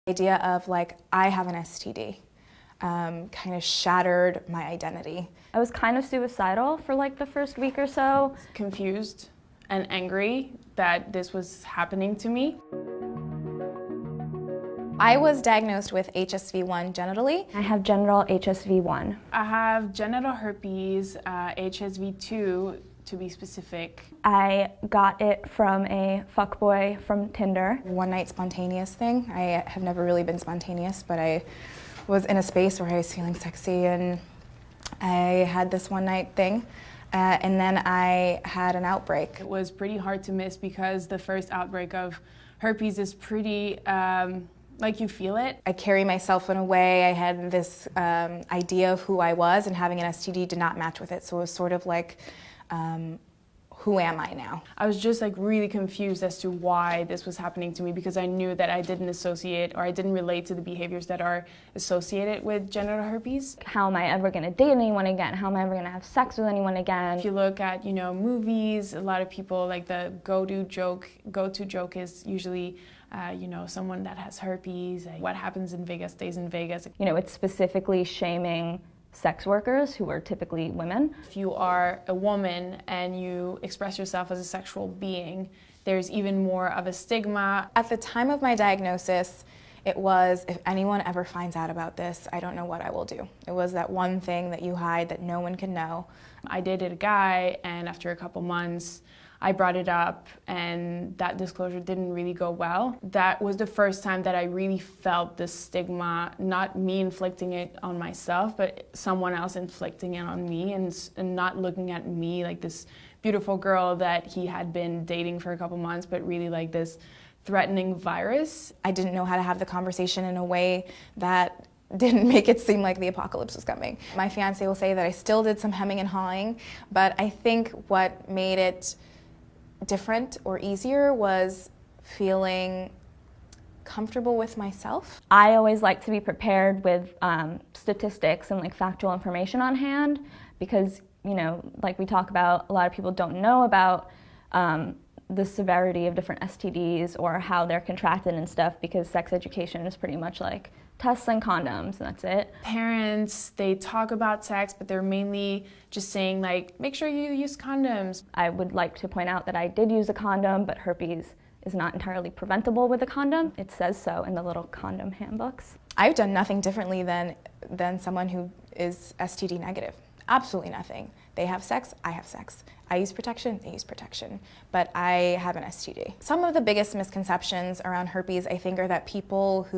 The idea of like, I have an STD kind of shattered my identity. I was kind of suicidal for like the first week or so. Confused and angry that this was happening to me. I was diagnosed with HSV-1 genitally. I have genital HSV-1. I have genital herpes, HSV-2 to be specific. I got it from a fuckboy from Tinder. One night spontaneous thing. I have never really been spontaneous, but I was in a space where I was feeling sexy and I had this one night thing. And then I had an outbreak. It was pretty hard to miss because the first outbreak of herpes is pretty, like you feel it. I carry myself in a way. I had this idea of who I was, and having an STD did not match with it. So it was sort of like, who am I now? I was just like really confused as to why this was happening to me because I knew that I didn't associate or I didn't relate to the behaviors that are associated with genital herpes. How am I ever going to date anyone again? How am I ever going to have sex with anyone again? If you look at, movies, a lot of people, like the go-to joke is usually, someone that has herpes. Like, what happens in Vegas stays in Vegas. It's specifically shaming sex workers who are typically women. If you are a woman and you express yourself as a sexual being, there's even more of a stigma. At the time of my diagnosis, it was, if anyone ever finds out about this, I don't know what I will do. It was that one thing that you hide that no one can know. I dated a guy, and after a couple months, I brought it up, and that disclosure didn't really go well. That was the first time that I really felt the stigma, not me inflicting it on myself, but someone else inflicting it on me, and not looking at me like this beautiful girl that he had been dating for a couple months, but really like this threatening virus. I didn't know how to have the conversation in a way that didn't make it seem like the apocalypse was coming. My fiance will say that I still did some hemming and hawing, but I think what made it different or easier was feeling comfortable with myself. I always like to be prepared with statistics and like factual information on hand because, like we talk about, a lot of people don't know about the severity of different STDs or how they're contracted and stuff because sex education is pretty much like tests and condoms, and that's it. Parents, they talk about sex, but they're mainly just saying like, make sure you use condoms. I would like to point out that I did use a condom, but herpes is not entirely preventable with a condom. It says so in the little condom handbooks. I've done nothing differently than someone who is STD negative. Absolutely nothing. They have sex, I have sex. I use protection, they use protection. But I have an STD. Some of the biggest misconceptions around herpes, I think, are that people who